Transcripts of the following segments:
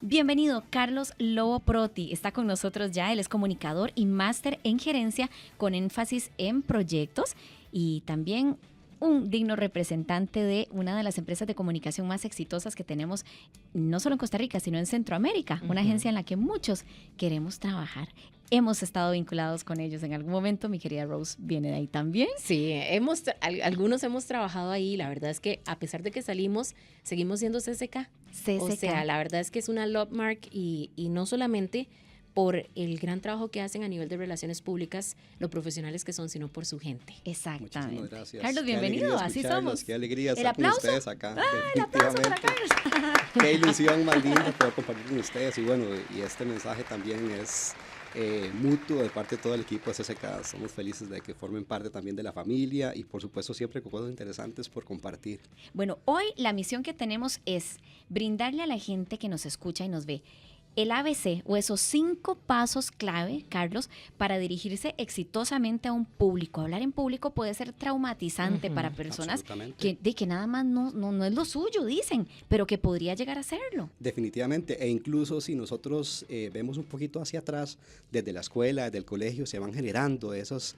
Bienvenido, Carlos Lobo Proti. Está con nosotros ya. Él es comunicador y máster en gerencia con énfasis en proyectos y también un digno representante de una de las empresas de comunicación más exitosas que tenemos, no solo en Costa Rica, sino en Centroamérica, una agencia en la que muchos queremos trabajar. Hemos estado vinculados con ellos en algún momento. Mi querida Rose viene de ahí también. Sí, algunos hemos trabajado ahí. La verdad es que a pesar de que salimos, seguimos siendo CCK. O sea, la verdad es que es una love mark y no solamente por el gran trabajo que hacen a nivel de relaciones públicas, lo profesionales que son, sino por su gente. Exactamente. Muchísimas gracias. Carlos, bienvenido, así somos. Qué alegría ¿El estar con aplauso? ustedes acá. El aplauso para Carlos. Qué ilusión más linda poder compartir con ustedes. Y bueno, y este mensaje también es mutuo de parte de todo el equipo de CCK. Somos felices de que formen parte también de la familia y por supuesto siempre con cosas interesantes por compartir. Bueno, hoy la misión que tenemos es brindarle a la gente que nos escucha y nos ve el ABC o esos 5 pasos clave, Carlos, para dirigirse exitosamente a un público. Hablar en público puede ser traumatizante para personas que nada más no es lo suyo, dicen, pero que podría llegar a serlo. Definitivamente, e incluso si nosotros vemos un poquito hacia atrás, desde la escuela, desde el colegio, se van generando esas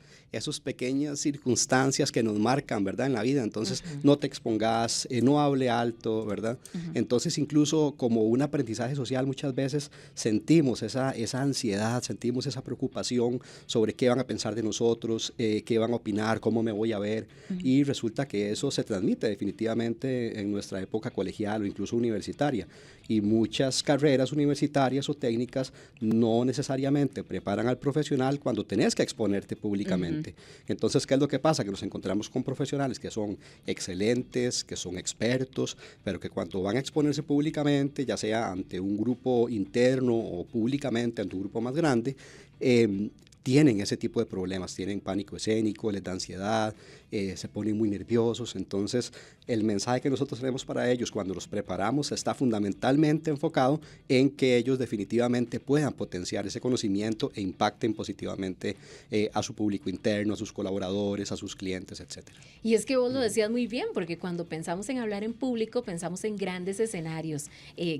pequeñas circunstancias que nos marcan, ¿verdad?, en la vida. Entonces, no te expongas, no hable alto, ¿verdad? Entonces, incluso como un aprendizaje social, muchas veces sentimos esa ansiedad, sentimos esa preocupación sobre qué van a pensar de nosotros, qué van a opinar, cómo me voy a ver, y resulta que eso se transmite definitivamente en nuestra época colegial o incluso universitaria, y muchas carreras universitarias o técnicas no necesariamente preparan al profesional cuando tenés que exponerte públicamente. Entonces, ¿qué es lo que pasa? Que nos encontramos con profesionales que son excelentes, que son expertos, pero que cuando van a exponerse públicamente, ya sea ante un grupo interno o públicamente ante un grupo más grande, tienen ese tipo de problemas, tienen pánico escénico, les da ansiedad, se ponen muy nerviosos. Entonces, el mensaje que nosotros tenemos para ellos cuando los preparamos está fundamentalmente enfocado en que ellos definitivamente puedan potenciar ese conocimiento e impacten positivamente a su público interno, a sus colaboradores, a sus clientes, etc. Y es que vos lo decías muy bien, porque cuando pensamos en hablar en público, pensamos en grandes escenarios,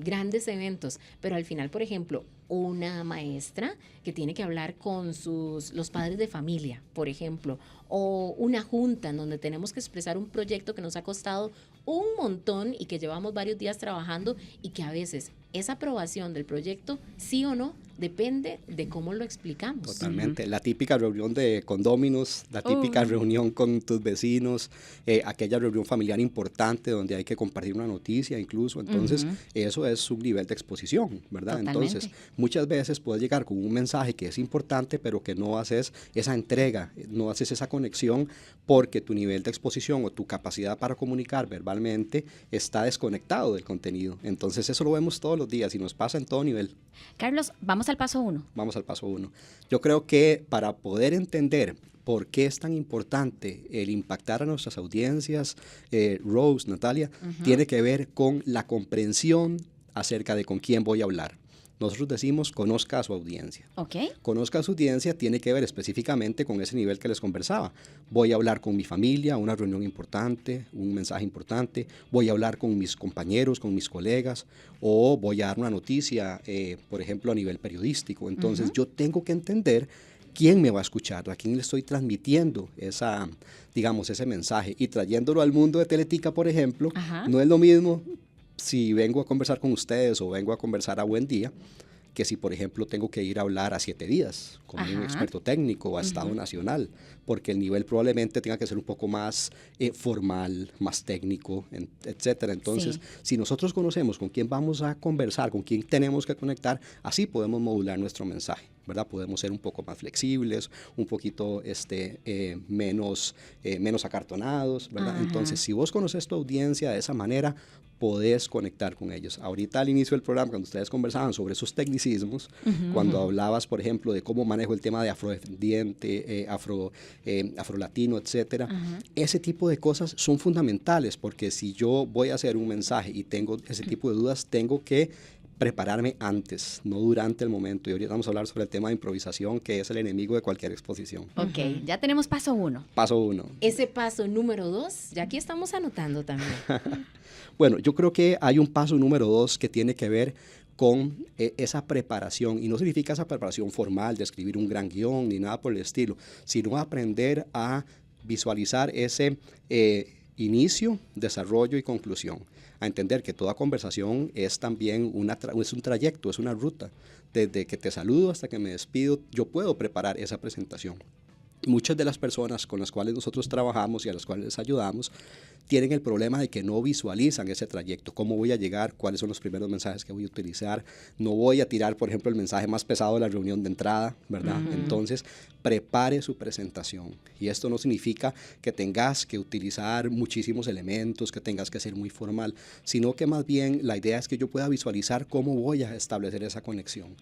grandes eventos, pero al final, por ejemplo, una maestra que tiene que hablar con los padres de familia, por ejemplo, o una junta en donde tenemos que expresar un proyecto que nos ha costado un montón y que llevamos varios días trabajando y que a veces esa aprobación del proyecto, sí o no, depende de cómo lo explicamos. Totalmente. La típica reunión de condóminos, la típica reunión con tus vecinos, aquella reunión familiar importante donde hay que compartir una noticia incluso. Entonces, eso es un nivel de exposición, ¿verdad? Totalmente. Entonces, muchas veces puedes llegar con un mensaje que es importante, pero que no haces esa entrega, no haces esa conexión porque tu nivel de exposición o tu capacidad para comunicar verbalmente está desconectado del contenido. Entonces, eso lo vemos todos los días y nos pasa en todo nivel. Carlos, vamos al paso 1. Vamos al paso 1. Yo creo que para poder entender por qué es tan importante el impactar a nuestras audiencias, Rose, Natalia, tiene que ver con la comprensión acerca de con quién voy a hablar. Nosotros decimos, conozca a su audiencia. Okay. Conozca a su audiencia tiene que ver específicamente con ese nivel que les conversaba. Voy a hablar con mi familia, una reunión importante, un mensaje importante. Voy a hablar con mis compañeros, con mis colegas, o voy a dar una noticia, por ejemplo, a nivel periodístico. Entonces, yo tengo que entender quién me va a escuchar, a quién le estoy transmitiendo ese mensaje. Y trayéndolo al mundo de Teletica, por ejemplo, no es lo mismo si vengo a conversar con ustedes o vengo a conversar a Buen Día, que si, por ejemplo, tengo que ir a hablar a 7 días con un experto técnico o a Estado Nacional, porque el nivel probablemente tenga que ser un poco más formal, más técnico, etcétera. Entonces, si nosotros conocemos con quién vamos a conversar, con quién tenemos que conectar, así podemos modular nuestro mensaje, ¿verdad? Podemos ser un poco más flexibles, un poquito menos acartonados, ¿verdad? Entonces, si vos conoces tu audiencia de esa manera, podés conectar con ellos. Ahorita al inicio del programa, cuando ustedes conversaban sobre esos tecnicismos, cuando hablabas, por ejemplo, de cómo manejo el tema de afrodescendiente, afrolatino, etcétera, ese tipo de cosas son fundamentales, porque si yo voy a hacer un mensaje y tengo ese tipo de dudas, tengo que prepararme antes, no durante el momento. Y ahorita vamos a hablar sobre el tema de improvisación, que es el enemigo de cualquier exposición. Ok, ya tenemos paso 1. Paso 1. Ese paso número 2, ya aquí estamos anotando también. Bueno, yo creo que hay un paso número 2 que tiene que ver con esa preparación, y no significa esa preparación formal de escribir un gran guión ni nada por el estilo, sino aprender a visualizar ese inicio, desarrollo y conclusión, a entender que toda conversación es también es un trayecto, es una ruta. Desde que te saludo hasta que me despido, yo puedo preparar esa presentación. Muchas de las personas con las cuales nosotros trabajamos y a las cuales les ayudamos tienen el problema de que no visualizan ese trayecto, cómo voy a llegar, cuáles son los primeros mensajes que voy a utilizar. No voy a tirar, por ejemplo, el mensaje más pesado de la reunión de entrada, ¿verdad? Entonces, prepare su presentación. Y esto no significa que tengas que utilizar muchísimos elementos, que tengas que ser muy formal, sino que más bien la idea es que yo pueda visualizar cómo voy a establecer esa conexión.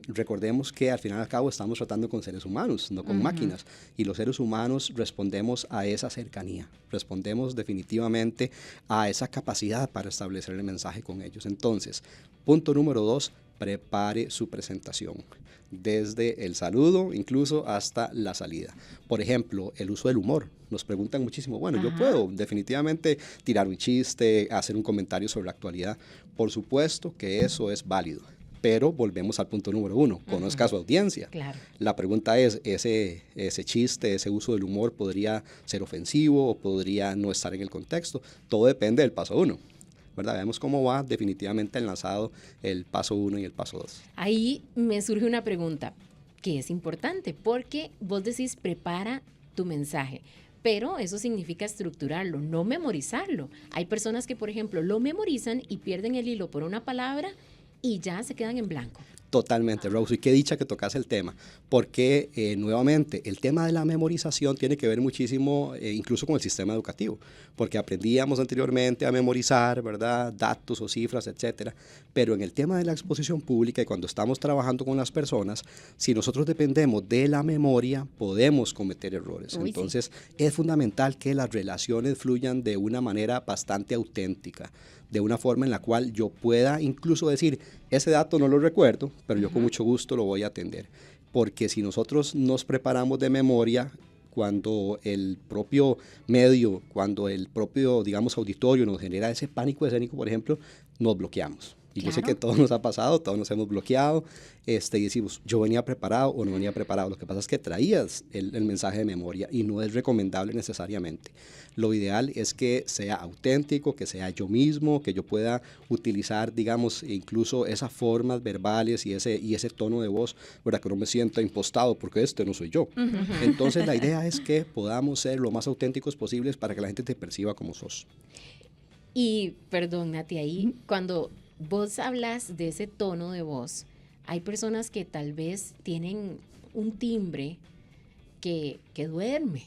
Recordemos que al final y al cabo estamos tratando con seres humanos, no con máquinas, y los seres humanos respondemos a esa cercanía, respondemos definitivamente a esa capacidad para establecer el mensaje con ellos. Entonces, punto número 2, prepare su presentación, desde el saludo incluso hasta la salida. Por ejemplo, el uso del humor. Nos preguntan muchísimo, bueno, yo puedo definitivamente tirar un chiste, hacer un comentario sobre la actualidad. Por supuesto que eso es válido. Pero volvemos al punto número 1, conozca a su audiencia. Claro. La pregunta es, ¿ese chiste, ese uso del humor podría ser ofensivo o podría no estar en el contexto? Todo depende del paso 1, ¿verdad? Vemos cómo va definitivamente enlazado el paso 1 y el paso 2. Ahí me surge una pregunta que es importante, porque vos decís prepara tu mensaje, pero eso significa estructurarlo, no memorizarlo. Hay personas que, por ejemplo, lo memorizan y pierden el hilo por una palabra y ya se quedan en blanco. Totalmente, Rose, y qué dicha que tocas el tema, porque nuevamente el tema de la memorización tiene que ver muchísimo incluso con el sistema educativo, porque aprendíamos anteriormente a memorizar, ¿verdad?, datos o cifras, etcétera, pero en el tema de la exposición pública y cuando estamos trabajando con las personas, si nosotros dependemos de la memoria, podemos cometer errores. Entonces, es fundamental que las relaciones fluyan de una manera bastante auténtica, de una forma en la cual yo pueda incluso decir, ese dato no lo recuerdo, pero yo con mucho gusto lo voy a atender. Porque si nosotros nos preparamos de memoria, cuando el propio medio, cuando el propio, digamos, auditorio nos genera ese pánico escénico, por ejemplo, nos bloqueamos. Y yo sé que todos nos ha pasado, todos nos hemos bloqueado, y decimos, yo venía preparado o no venía preparado. Lo que pasa es que traías el mensaje de memoria y no es recomendable necesariamente. Lo ideal es que sea auténtico, que sea yo mismo, que yo pueda utilizar, digamos, incluso esas formas verbales y ese tono de voz, ¿verdad? Que no me sienta impostado porque no soy yo. Entonces la idea es que podamos ser lo más auténticos posibles para que la gente te perciba como sos. Y, perdón, Nati, ahí cuando vos hablas de ese tono de voz, hay personas que tal vez tienen un timbre que duerme.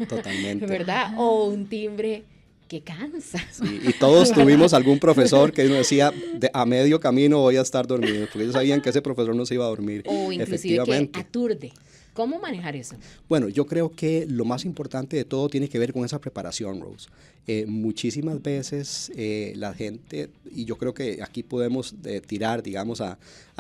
Totalmente. ¿Verdad? O un timbre que cansa. Sí, y todos tuvimos algún profesor que nos decía, a medio camino voy a estar dormido, porque ellos sabían que ese profesor no se iba a dormir. O inclusive que aturde. ¿Cómo manejar eso? Bueno, yo creo que lo más importante de todo tiene que ver con esa preparación, Rose. Muchísimas veces la gente, y yo creo que aquí podemos tirar, digamos, a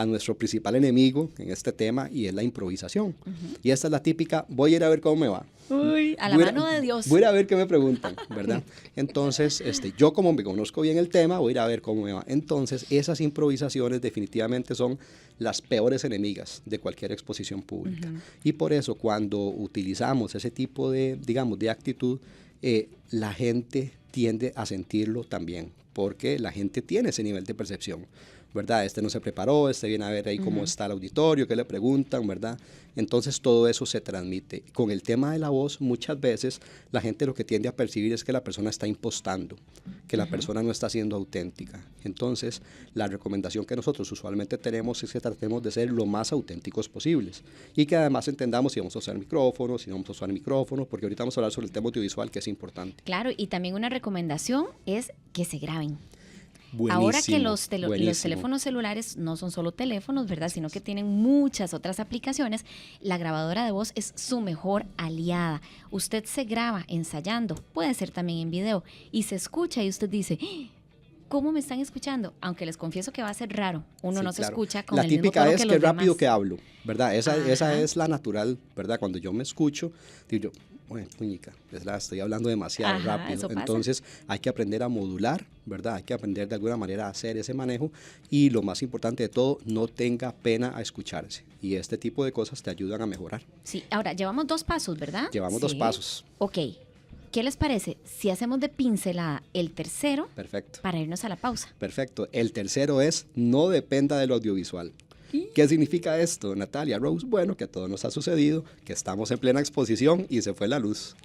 nuestro principal enemigo en este tema, y es la improvisación. Y esta es la típica, voy a ir a ver cómo me va. Uy, a la mano de Dios. Voy a ir a ver qué me preguntan, ¿verdad? Entonces, yo como me conozco bien el tema, voy a ir a ver cómo me va. Entonces, esas improvisaciones definitivamente son las peores enemigas de cualquier exposición pública. Y por eso, cuando utilizamos ese tipo de, digamos, de actitud, la gente tiende a sentirlo también, porque la gente tiene ese nivel de percepción, ¿verdad? No se preparó, viene a ver ahí cómo está el auditorio, qué le preguntan, ¿verdad? Entonces todo eso se transmite. Con el tema de la voz, muchas veces la gente lo que tiende a percibir es que la persona está impostando, que la persona no está siendo auténtica. Entonces, la recomendación que nosotros usualmente tenemos es que tratemos de ser lo más auténticos posibles y que además entendamos si vamos a usar micrófonos, si no vamos a usar micrófonos, porque ahorita vamos a hablar sobre el tema audiovisual, que es importante. Claro, y también una recomendación es que se graben. Buenísimo, ahora que los teléfonos celulares no son solo teléfonos, ¿verdad? Sino que tienen muchas otras aplicaciones, la grabadora de voz es su mejor aliada. Usted se graba ensayando, puede ser también en video, y se escucha y usted dice, ¿cómo me están escuchando? Aunque les confieso que va a ser raro, uno no se escucha con el mismo tono que los demás. La típica es que rápido que hablo, ¿verdad? Esa es la natural, ¿verdad? Cuando yo me escucho, digo yo, puñica, estoy hablando demasiado Ajá, rápido. eso pasa. Entonces hay que aprender a modular, ¿verdad? Hay que aprender de alguna manera a hacer ese manejo y lo más importante de todo, no tenga pena a escucharse. Y este tipo de cosas te ayudan a mejorar. Sí, ahora llevamos 2 pasos, ¿verdad? Llevamos 2 Sí. pasos. Ok, ¿qué les parece si hacemos de pincelada el tercero Perfecto. para irnos a la pausa? Perfecto. El tercero es no dependa de lo audiovisual. ¿Qué significa esto, Natalia, Rose? Bueno, que a todos nos ha sucedido, que estamos en plena exposición y se fue la luz.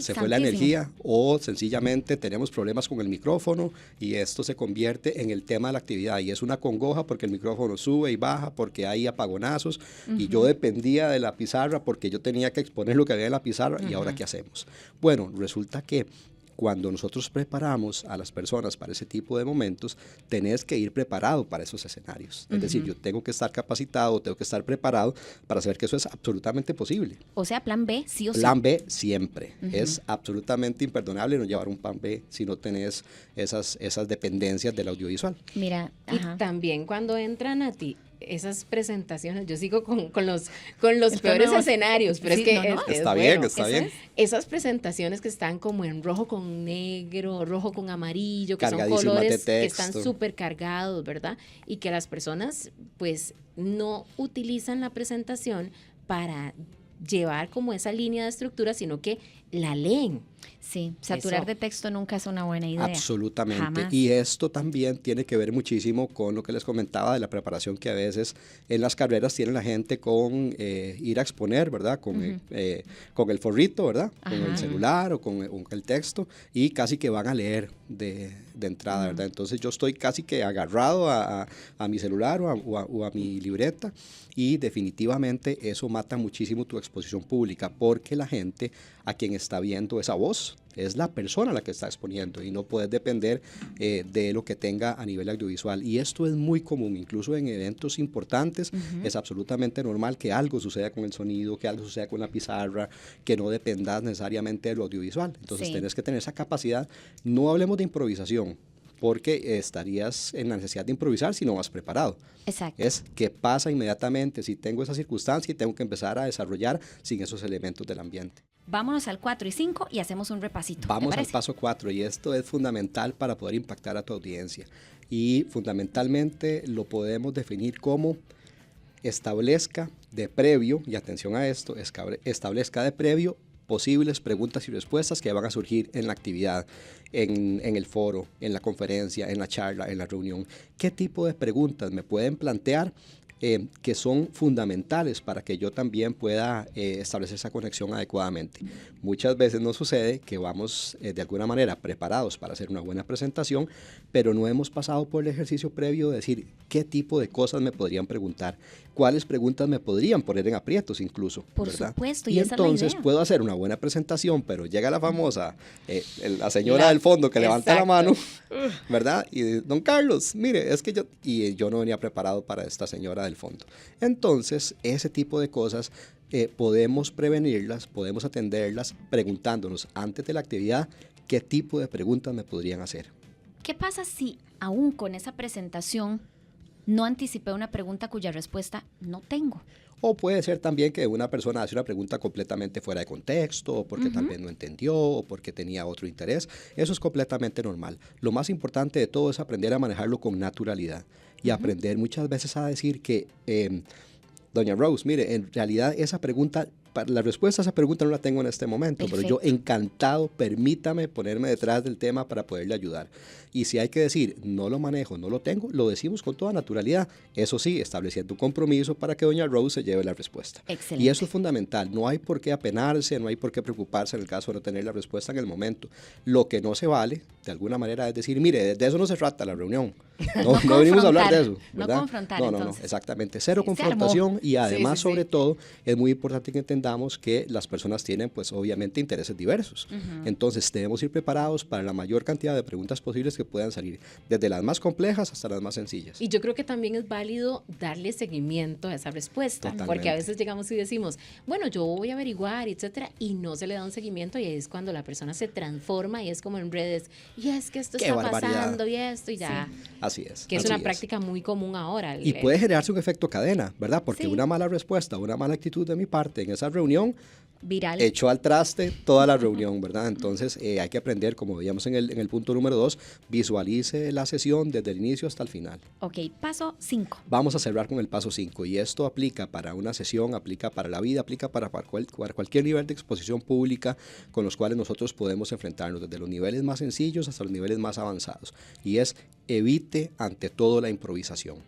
Se fue la Santísimo. energía o sencillamente tenemos problemas con el micrófono y esto se convierte en el tema de la actividad y es una congoja porque el micrófono sube y baja, porque hay apagonazos y yo dependía de la pizarra porque yo tenía que exponer lo que había en la pizarra y ahora ¿qué hacemos? Bueno, resulta que cuando nosotros preparamos a las personas para ese tipo de momentos, tenés que ir preparado para esos escenarios. Es decir, yo tengo que estar capacitado, tengo que estar preparado para saber que eso es absolutamente posible. O sea, plan B, sí o sí. Plan B siempre. Es absolutamente imperdonable no llevar un plan B si no tenés esas dependencias del audiovisual. Mira, ajá. Y también cuando entran a ti esas presentaciones, yo sigo con los El peores tono- escenarios, pero Sí, es que no, no. es Está bien, bueno. está bien. Esas presentaciones que están como en rojo con negro, rojo con amarillo, que son Cargadísimas de colores que texto. están súper cargados, ¿verdad? Y que las personas pues no utilizan la presentación para llevar como esa línea de estructura, sino que la leen. Sí, saturar Eso. de texto nunca es una buena idea. Absolutamente. Jamás. Y esto también tiene que ver muchísimo con lo que les comentaba de la preparación que a veces en las carreras tiene la gente con ir a exponer, ¿verdad? Con el forrito, ¿verdad? Con Ajá. el celular o con el texto y casi que van a leer de entrada, ¿verdad? Entonces yo estoy casi que agarrado a mi celular o a mi libreta y definitivamente eso mata muchísimo tu exposición pública porque la gente a quien está viendo esa voz es la persona la que está exponiendo y no puedes depender de lo que tenga a nivel audiovisual. Y esto es muy común, incluso en eventos importantes, es absolutamente normal que algo suceda con el sonido, que algo suceda con la pizarra, que no dependas necesariamente de lo audiovisual. Entonces Sí. tienes que tener esa capacidad. No hablemos de improvisación, porque estarías en la necesidad de improvisar si no vas preparado. Exacto. Es qué pasa inmediatamente si tengo esa circunstancia y tengo que empezar a desarrollar sin esos elementos del ambiente. Vámonos al 4 y 5 y hacemos un repasito. ¿te Vamos al parece? paso 4 y esto es fundamental para poder impactar a tu audiencia. Y fundamentalmente lo podemos definir como establezca de previo, y atención a esto, establezca de previo posibles preguntas y respuestas que van a surgir en la actividad, en el foro, en la conferencia, en la charla, en la reunión. ¿Qué tipo de preguntas me pueden plantear que son fundamentales para que yo también pueda establecer esa conexión adecuadamente? Muchas veces nos sucede que vamos de alguna manera preparados para hacer una buena presentación, pero no hemos pasado por el ejercicio previo de decir qué tipo de cosas me podrían preguntar, cuáles preguntas me podrían poner en aprietos incluso. Por ¿verdad? supuesto, y y esa es la entonces idea. puedo hacer una buena presentación, pero llega la famosa, la señora La- del fondo que levanta la exacto. mano, ¿verdad? Y don Carlos, mire, es que yo no venía preparado para esta señora del fondo. Entonces, ese tipo de cosas podemos prevenirlas, podemos atenderlas preguntándonos antes de la actividad qué tipo de preguntas me podrían hacer. ¿Qué pasa si aún con esa presentación no anticipé una pregunta cuya respuesta no tengo? O puede ser también que una persona hace una pregunta completamente fuera de contexto, o porque también no entendió, o porque tenía otro interés. Eso es completamente normal. Lo más importante de todo es aprender a manejarlo con naturalidad y aprender muchas veces a decir que, doña Rose, mire, en realidad esa pregunta, la respuesta a esa pregunta no la tengo en este momento, pero yo encantado, permítame ponerme detrás del tema para poderle ayudar. Y si hay que decir, no lo manejo, no lo tengo, lo decimos con toda naturalidad. Eso sí, estableciendo un compromiso para que doña Rose se lleve la respuesta. Excelente. Y eso es fundamental. No hay por qué apenarse, no hay por qué preocuparse en el caso de no tener la respuesta en el momento. Lo que no se vale, de alguna manera, es decir, mire, de eso no se trata la reunión. No venimos a hablar de eso, No ¿verdad? confrontar, no, entonces. exactamente. Cero Sí, se armó. confrontación y además, sí, sí. sobre todo, es muy importante que entendamos que las personas tienen, pues, obviamente, intereses diversos. Entonces, debemos ir preparados para la mayor cantidad de preguntas posibles que puedan salir, desde las más complejas hasta las más sencillas. Y yo creo que también es válido darle seguimiento a esa respuesta, Totalmente. porque a veces llegamos y decimos, bueno, yo voy a averiguar, etcétera, y no se le da un seguimiento y ahí es cuando la persona se transforma y es como en redes, y es que esto ¡Qué está barbaridad! pasando y esto y ya, Así es. que es así una práctica muy común ahora. Y puede generarse un efecto cadena, ¿verdad? Porque Sí. una mala respuesta, una mala actitud de mi parte en esa reunión, Viral. echó al traste toda la reunión, ¿verdad? Entonces hay que aprender, como veíamos en el punto número 2, visualice la sesión desde el inicio hasta el final. Ok, paso 5. Vamos a cerrar con el paso 5 y esto aplica para una sesión, aplica para la vida, aplica para cualquier nivel de exposición pública con los cuales nosotros podemos enfrentarnos, desde los niveles más sencillos hasta los niveles más avanzados. Y es evite ante todo la improvisación.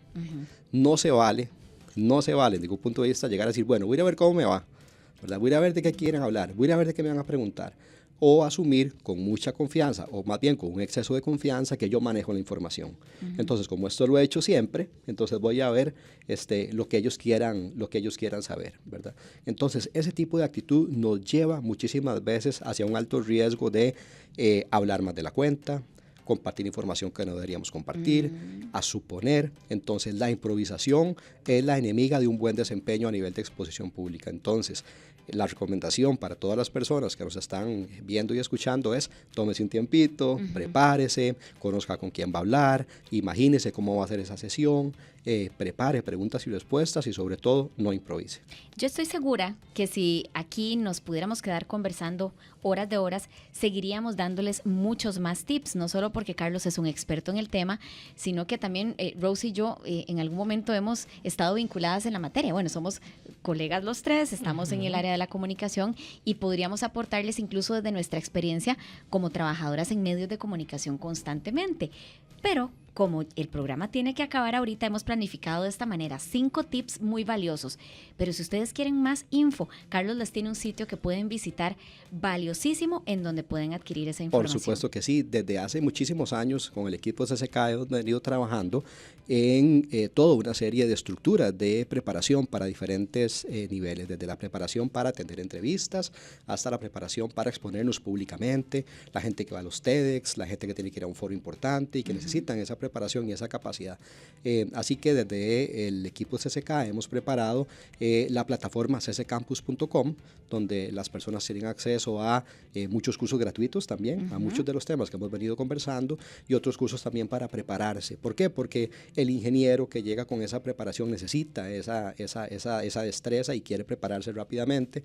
No se vale, desde ningún punto de vista, llegar a decir, bueno, voy a ir a ver cómo me va, ¿verdad? Voy a ver de qué quieren hablar, voy a ver de qué me van a preguntar, o asumir con mucha confianza, o más bien con un exceso de confianza, que yo manejo la información. Entonces, como esto lo he hecho siempre, entonces voy a ver lo que ellos quieran saber, ¿verdad? Entonces, ese tipo de actitud nos lleva muchísimas veces hacia un alto riesgo de hablar más de la cuenta, compartir información que no deberíamos compartir, a suponer. Entonces, la improvisación es la enemiga de un buen desempeño a nivel de exposición pública. Entonces, la recomendación para todas las personas que nos están viendo y escuchando es: tómese un tiempito, prepárese, conozca con quién va a hablar, imagínese cómo va a ser esa sesión, prepare preguntas y respuestas y sobre todo no improvise. Yo estoy segura que si aquí nos pudiéramos quedar conversando horas de horas, seguiríamos dándoles muchos más tips, no solo porque Carlos es un experto en el tema, sino que también Rose y yo en algún momento hemos estado vinculadas en la materia. Bueno, somos colegas los tres, estamos en el área de la comunicación y podríamos aportarles incluso desde nuestra experiencia como trabajadoras en medios de comunicación constantemente. Pero como el programa tiene que acabar ahorita, hemos planificado de esta manera 5 tips muy valiosos. Pero si ustedes quieren más info, Carlos les tiene un sitio que pueden visitar valiosísimo en donde pueden adquirir esa información. Por supuesto que sí. Desde hace muchísimos años con el equipo de CCK hemos venido trabajando en toda una serie de estructuras de preparación para diferentes niveles, desde la preparación para atender entrevistas hasta la preparación para exponernos públicamente, la gente que va a los TEDx, la gente que tiene que ir a un foro importante y que necesitan esa preparación y esa capacidad. Así que desde el equipo CCK hemos preparado la plataforma cccampus.com, donde las personas tienen acceso a muchos cursos gratuitos también, a muchos de los temas que hemos venido conversando y otros cursos también para prepararse. ¿Por qué? Porque el ingeniero que llega con esa preparación necesita esa destreza y quiere prepararse rápidamente.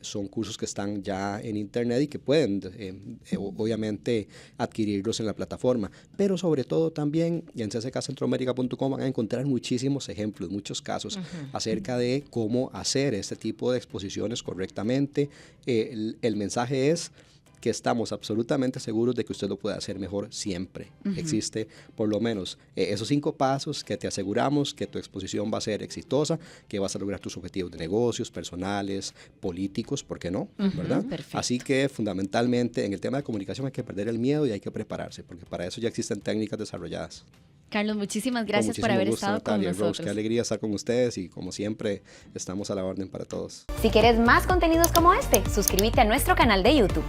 Son cursos que están ya en internet y que pueden obviamente adquirirlos en la plataforma, pero sobre todo también en cckcentroamerica.com van a encontrar muchísimos ejemplos, muchos casos acerca de cómo hacer este tipo de exposiciones correctamente. El mensaje es que estamos absolutamente seguros de que usted lo puede hacer mejor siempre. Existe por lo menos esos 5 pasos que te aseguramos que tu exposición va a ser exitosa, que vas a lograr tus objetivos de negocios, personales, políticos, ¿por qué no? ¿Verdad? Perfecto. Así que fundamentalmente en el tema de comunicación hay que perder el miedo y hay que prepararse, porque para eso ya existen técnicas desarrolladas. Carlos, muchísimas gracias por haber estado Natalia, con nosotros. Rose, qué alegría estar con ustedes y como siempre estamos a la orden para todos. Si quieres más contenidos como este, suscríbete a nuestro canal de YouTube.